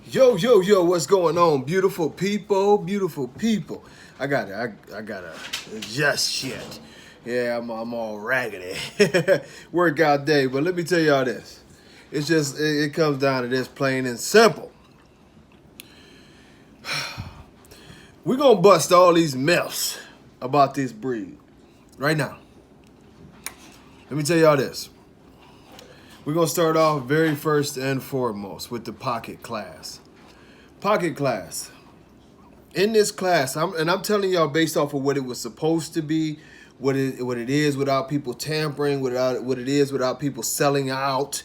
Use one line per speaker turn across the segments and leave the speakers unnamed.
Yo, yo, yo, what's going on, beautiful people, beautiful people? I gotta adjust shit. Yeah, I'm all raggedy. Workout day, but let me tell y'all this. It's just, it comes down to this, plain and simple. We're gonna bust all these myths about this breed right now. Let me tell y'all this. We're gonna start off very first and foremost with the pocket class. Pocket class. In this class, I'm telling y'all based off of what it was supposed to be, what it is without people tampering, without what it is without people selling out,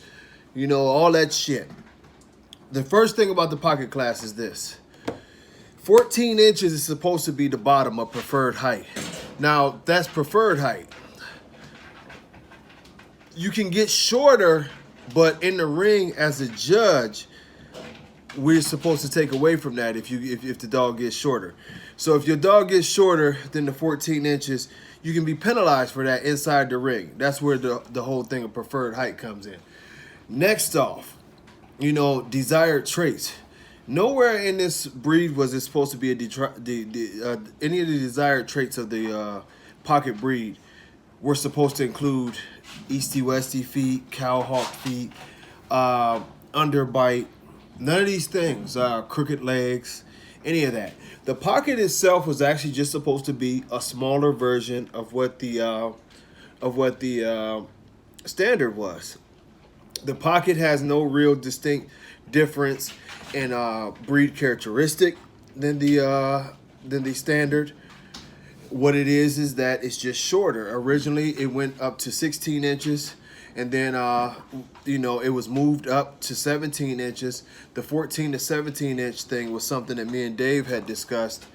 all that shit. The first thing about the pocket class is this. 14 inches is supposed to be the bottom of preferred height. Now, that's preferred height. You can get shorter, but in the ring as a judge, we're supposed to take away from that if the dog gets shorter. So if your dog gets shorter than the 14 inches, you can be penalized for that inside the ring. That's where the whole thing of preferred height comes in. Next off, desired traits. Nowhere in this breed was it supposed to be any of the desired traits of the pocket breed were supposed to include easty-westy feet, cowhawk feet, underbite. None of these things, crooked legs, any of that. The pocket itself was actually just supposed to be a smaller version of what the standard was. The pocket has no real distinct difference in breed characteristic than the standard. What it is that it's just shorter. Originally, it went up to 16 inches. And then, it was moved up to 17 inches. The 14 to 17 inch thing was something that me and Dave had discussed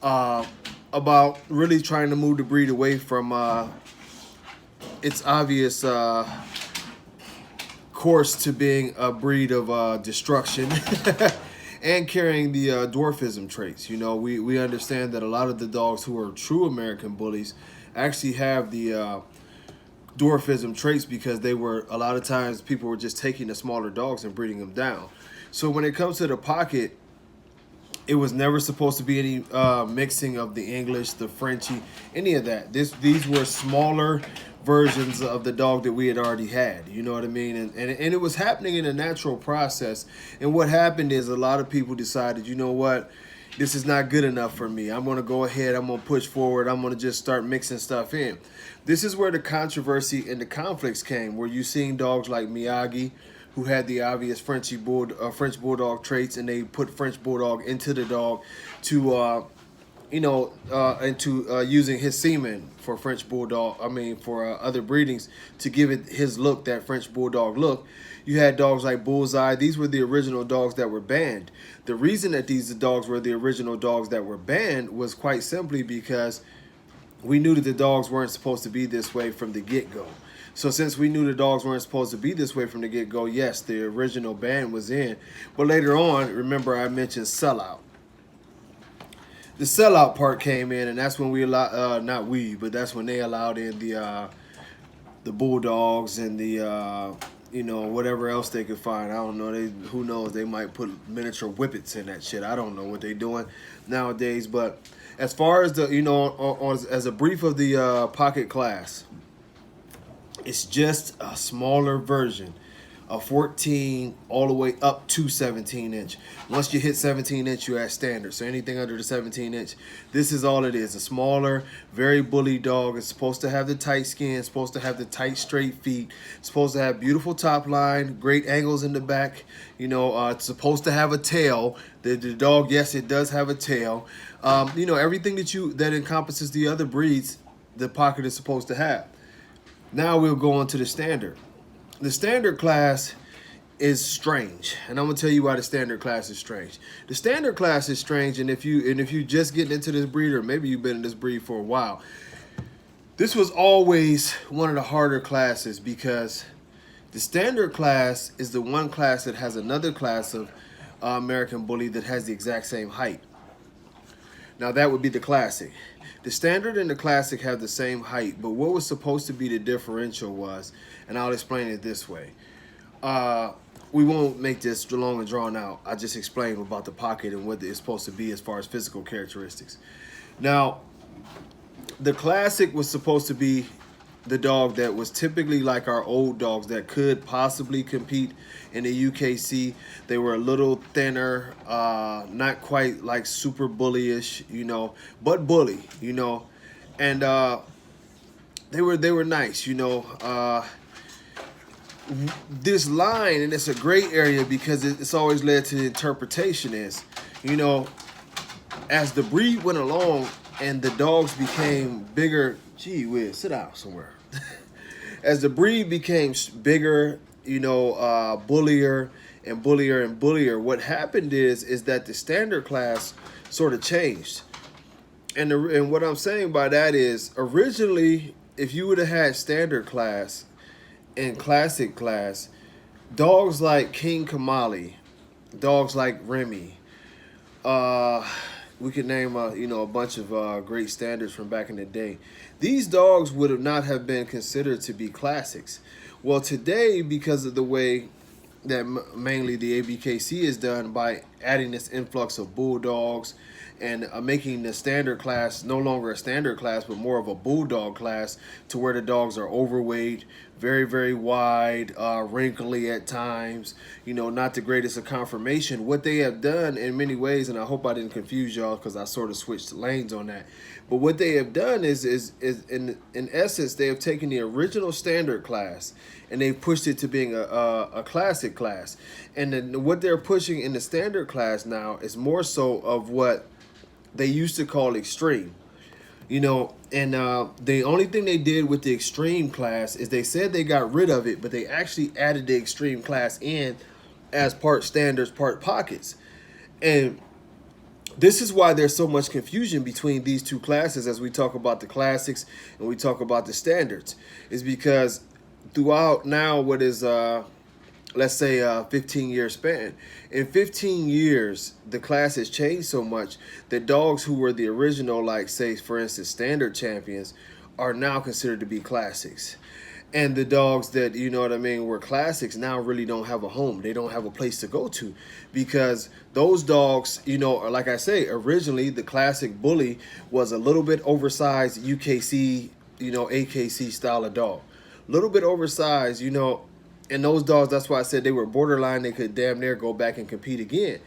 about really trying to move the breed away from its obvious course to being a breed of destruction and carrying the dwarfism traits. We understand that a lot of the dogs who are true American bullies actually have the dwarfism traits because a lot of times people were just taking the smaller dogs and breeding them down. So when it comes to the pocket, it was never supposed to be any mixing of the English, the Frenchy, any of that. These were smaller versions of the dog that we had already had. You know what I mean? And it was happening in a natural process. And what happened is a lot of people decided, you know what? This is not good enough for me. I'm going to go ahead. I'm going to push forward. I'm going to just start mixing stuff in. This is where the controversy and the conflicts came, where you seen dogs like Miyagi, who had the obvious French Bulldog traits, and they put French Bulldog into the dog to, using his semen for French Bulldog, for other breedings to give it his look, that French Bulldog look. You had dogs like Bullseye. These were the original dogs that were banned. The reason that these dogs were the original dogs that were banned was quite simply because we knew that the dogs weren't supposed to be this way from the get-go. So since we knew the dogs weren't supposed to be this way from the get-go, yes, the original ban was in. But later on, remember I mentioned sellout. The sellout part came in, and that's when we allowed, that's when they allowed in the Bulldogs and the whatever else they could find. I don't know. Who knows? They might put miniature whippets in that shit. I don't know what they're doing nowadays. But as far as the as a brief of the pocket class, it's just a smaller version of 14 all the way up to 17 inch. Once you hit 17 inch, you're at standard. So anything under the 17 inch, this is all it is. A smaller, very bully dog. It's supposed to have the tight skin, it's supposed to have the tight, straight feet, it's supposed to have beautiful top line, great angles in the back. It's supposed to have a tail. The dog, yes, it does have a tail. Everything that encompasses the other breeds, the pocket is supposed to have. Now we'll go on to the standard. The standard class is strange, and I'm gonna tell you why the standard class is strange. The standard class is strange, and if you just getting into this breed, or maybe you've been in this breed for a while, this was always one of the harder classes because the standard class is the one class that has another class of American Bully that has the exact same height. Now that would be the classic. The standard and the classic have the same height, but what was supposed to be the differential was, and I'll explain it this way. we won't make this long and drawn out. I just explained about the pocket and what it's supposed to be as far as physical characteristics. Now, the classic was supposed to be the dog that was typically like our old dogs that could possibly compete in the UKC. They were a little thinner, not quite like super bullyish, you know, but bully, you know, and they were nice, you know. This line, and it's a gray area because it's always led to the interpretation is, you know, as the breed went along and the dogs became bigger, gee whiz, sit down somewhere. As the breed became bigger, you know, bullier and bullier and bullier, what happened is that the standard class sort of changed. And what I'm saying by that is, originally, if you would have had standard class and classic class, dogs like King Kamali, dogs like Remy, we could name you know, a bunch of great standards from back in the day. These dogs would have not have been considered to be classics. Well, today, because of the way that mainly the ABKC is done by adding this influx of bulldogs and making the standard class no longer a standard class, but more of a bulldog class, to where the dogs are overweight, very, very wide, wrinkly at times, you know, not the greatest of conformation. What they have done in many ways, and I hope I didn't confuse y'all because I sort of switched lanes on that, but what they have done is in essence, they have taken the original standard class and they've pushed it to being a classic class. And then what they're pushing in the standard class now is more so of what they used to call extreme, you know. And the only thing they did with the extreme class is they said they got rid of it, but they actually added the extreme class in as part standards, part pockets. And this is why there's so much confusion between these two classes as we talk about the classics and we talk about the standards, is because throughout now what is let's say a 15-year span. In 15 years, the class has changed so much that dogs who were the original, like say, for instance, standard champions, are now considered to be classics. And the dogs that, you know what I mean, were classics now really don't have a home. They don't have a place to go to, because those dogs, you know, like I say, originally the classic bully was a little bit oversized UKC, you know, AKC style of dog. Little bit oversized, you know. And those dogs, that's why I said they were borderline. They could damn near go back and compete again.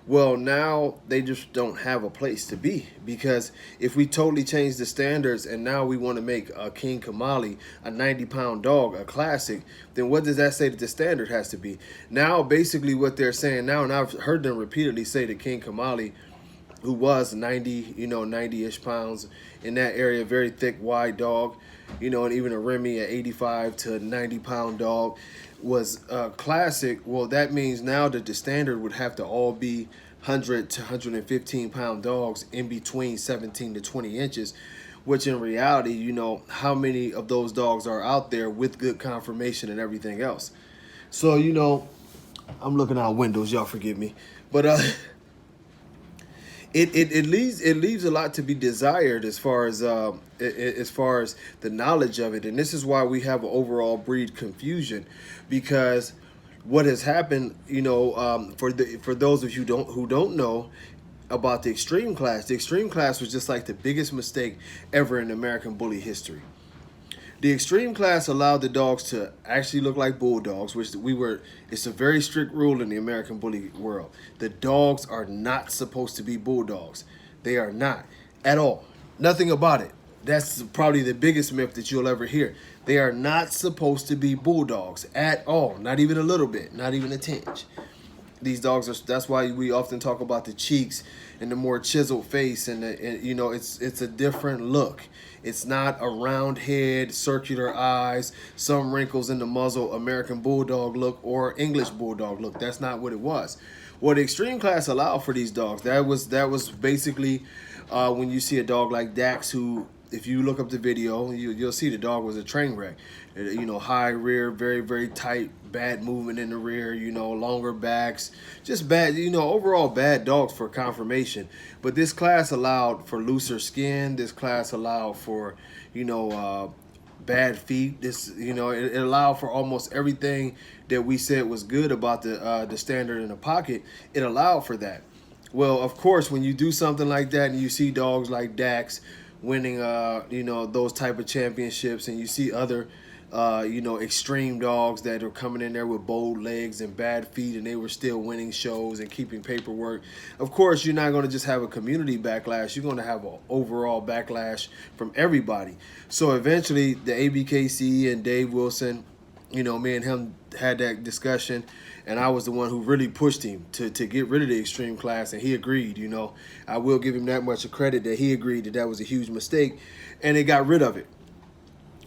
Well, now they just don't have a place to be, because if we totally change the standards and now we want to make a King Kamali, a 90-pound dog, a classic, then what does that say that the standard has to be? Now, basically what they're saying now, and I've heard them repeatedly say that King Kamali, who was 90, you know, 90-ish pounds in that area, very thick, wide dog, you know, and even a Remy, an 85 to 90-pound dog, was classic. Well, that means now that the standard would have to all be 100 to 115-pound dogs in between 17 to 20 inches, which in reality, you know, how many of those dogs are out there with good conformation and everything else? So, you know, I'm looking out windows, y'all forgive me, but it leaves a lot to be desired as far as the knowledge of it. And this is why we have an overall breed confusion, because what has happened, you know, for those of you who don't know about the extreme class was just like the biggest mistake ever in American bully history. The extreme class allowed the dogs to actually look like bulldogs, which it's a very strict rule in the American bully world. The dogs are not supposed to be bulldogs. They are not at all. Nothing about it. That's probably the biggest myth that you'll ever hear. They are not supposed to be bulldogs at all. Not even a little bit, not even a tinge. These dogs are, that's why we often talk about the cheeks and the more chiseled face, and you know, it's a different look. It's not a round head, circular eyes, some wrinkles in the muzzle, American bulldog look or English bulldog look. That's not what it was. What the extreme class allowed for these dogs, that was basically when you see a dog like Dax, who, if you look up the video, you'll see the dog was a train wreck. You know, high rear, very, very tight, bad movement in the rear, you know, longer backs, just bad, you know, overall bad dogs for conformation. But this class allowed for looser skin. This class allowed for, you know, bad feet. This, it allowed for almost everything that we said was good about the standard in the pocket. It allowed for that. Well, of course, when you do something like that and you see dogs like Dax winning, those type of championships, and you see other, extreme dogs that are coming in there with bold legs and bad feet, and they were still winning shows and keeping paperwork. Of course, you're not going to just have a community backlash. You're going to have an overall backlash from everybody. So eventually, the ABKC and Dave Wilson, me and him had that discussion, and I was the one who really pushed him to get rid of the extreme class, and he agreed. I will give him that much of credit that he agreed that was a huge mistake, and they got rid of it.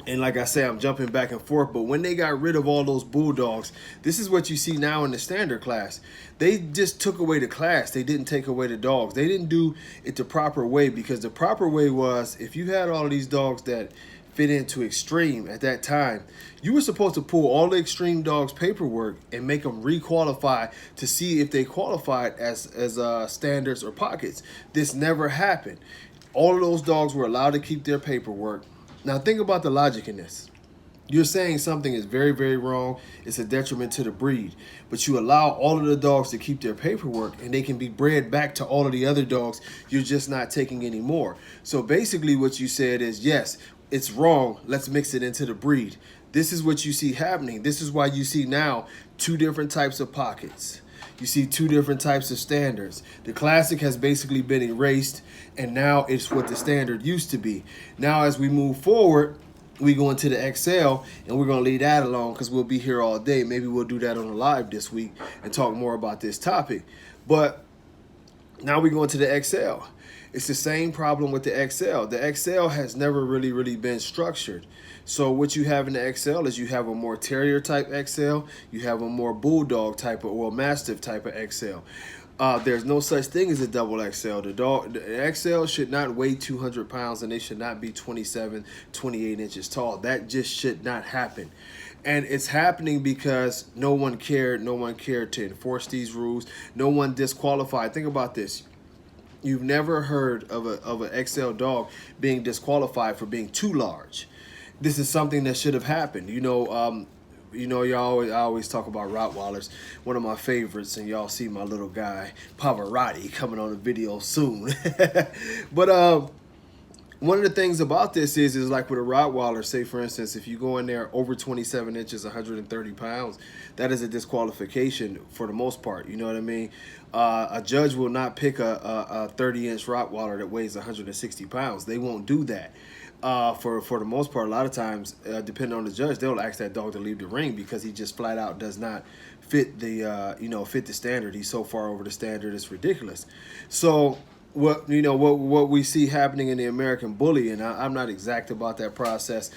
And like I say, I'm jumping back and forth, but when they got rid of all those bulldogs, this is what you see now in the standard class. They just took away the class. They didn't take away the dogs. They didn't do it the proper way, because the proper way was, if you had all of these dogs that fit into extreme at that time, you were supposed to pull all the extreme dogs' paperwork and make them re-qualify to see if they qualified as standards or pockets. This never happened. All of those dogs were allowed to keep their paperwork. Now think about the logic in this. You're saying something is very, very wrong. It's a detriment to the breed. But you allow all of the dogs to keep their paperwork, and they can be bred back to all of the other dogs. You're just not taking any more. So basically what you said is, yes, it's wrong. Let's mix it into the breed. This is what you see happening. This is why you see now 2 different types of pockets. You see 2 different types of standards. The classic has basically been erased, and now it's what the standard used to be. Now as we move forward, we go into the XL, and we're going to leave that alone because we'll be here all day. Maybe we'll do that on the live this week and talk more about this topic. But now we go into the XL. It's the same problem with the XL. The XL has never really been structured. So what you have in the XL is you have a more terrier type XL, you have a more bulldog type of, or mastiff type of XL. There's no such thing as a double XL. The XL should not weigh 200 pounds, and they should not be 27, 28 inches tall. That just should not happen. And it's happening because no one cared. No one cared to enforce these rules. No one disqualified. Think about this. You've never heard of an XL dog being disqualified for being too large. This is something that should have happened. I always talk about Rottweilers, one of my favorites, and y'all see my little guy Pavarotti coming on the video soon. But one of the things about this is like with a Rottweiler, say for instance, if you go in there over 27 inches, 130 pounds, that is a disqualification for the most part. You know what I mean? A judge will not pick a 30-inch Rottweiler that weighs 160 pounds. They won't do that. For the most part, a lot of times, depending on the judge, they'll ask that dog to leave the ring because he just flat out does not fit the fit the standard. He's so far over the standard, it's ridiculous. So what we see happening in the American Bully, and I'm not exact about that process,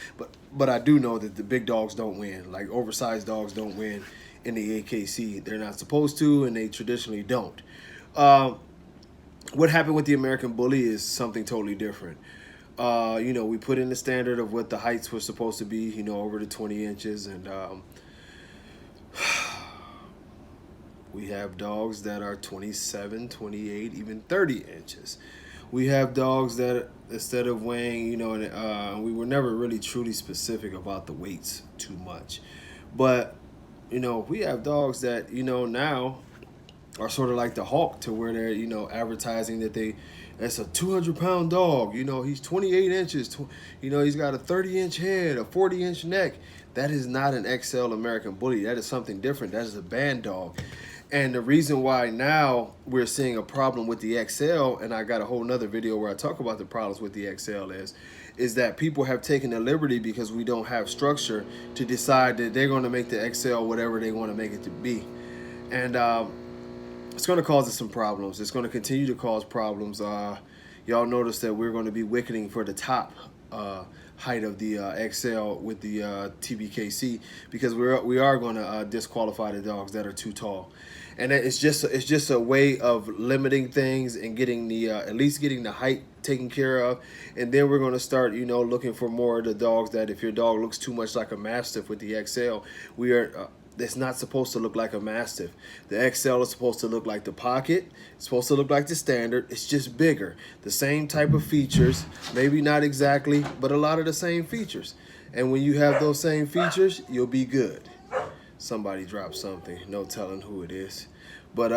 but I do know that the big dogs don't win. Like oversized dogs don't win in the AKC. They're not supposed to, and they traditionally don't. What happened with the American Bully is something totally different. We put in the standard of what the heights were supposed to be, over the 20 inches. And we have dogs that are 27, 28, even 30 inches. We have dogs that instead of weighing, we were never really truly specific about the weights too much. But, we have dogs that, now are sort of like the Hulk, to where they're, advertising that that's a 200-pound dog. He's 28 inches. He's got a 30-inch head, a 40-inch neck. That is not an XL American Bully. That is something different. That is a band dog. And the reason why now we're seeing a problem with the XL, and I got a whole nother video where I talk about the problems with the XL is that people have taken the liberty, because we don't have structure, to decide that they're going to make the XL whatever they want to make it to be. And it's going to cause us some problems. It's going to continue to cause problems. Y'all notice that we're going to be wicketing for the top height of the XL with the TBKC, because we are going to disqualify the dogs that are too tall. And it's just a way of limiting things and getting the at least getting the height taken care of. And then we're going to start looking for more of the dogs that, if your dog looks too much like a Mastiff with the XL, it's not supposed to look like a Mastiff. The XL is supposed to look like the pocket. It's supposed to look like the standard. It's just bigger. The same type of features, maybe not exactly, but a lot of the same features. And when you have those same features, you'll be good. Somebody dropped something, no telling who it is. But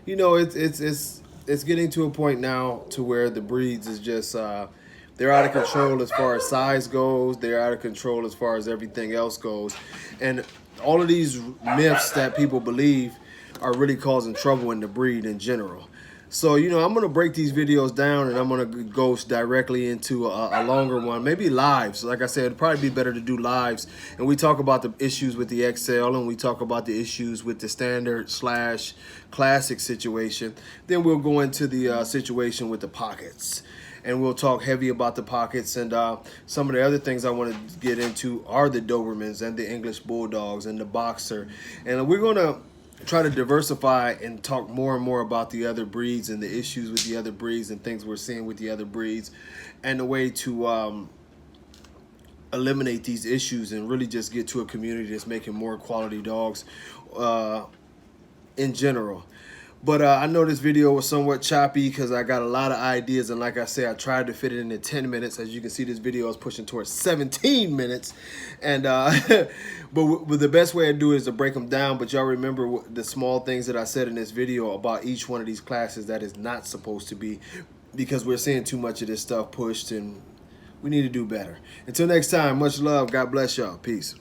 you know, it's getting to a point now to where the breeds is just they're out of control as far as size goes. They're out of control as far as everything else goes. And all of these myths that people believe are really causing trouble in the breed in general. So, you know, I'm going to break these videos down, and I'm going to go directly into a longer one, maybe lives. Like I said, it'd probably be better to do lives. And we talk about the issues with the XL, and we talk about the issues with the standard / classic situation. Then we'll go into the situation with the pockets. And we'll talk heavy about the pockets, and some of the other things I want to get into are the Dobermans and the English Bulldogs and the Boxer. And we're going to try to diversify and talk more and more about the other breeds and the issues with the other breeds and things we're seeing with the other breeds, and the way to eliminate these issues and really just get to a community that's making more quality dogs in general. But I know this video was somewhat choppy because I got a lot of ideas, and like I said, I tried to fit it into 10 minutes. As you can see, this video is pushing towards 17 minutes. And but the best way to do it is to break them down. But y'all remember the small things that I said in this video about each one of these classes that is not supposed to be, because we're seeing too much of this stuff pushed, and we need to do better. Until next time, much love. God bless y'all. Peace.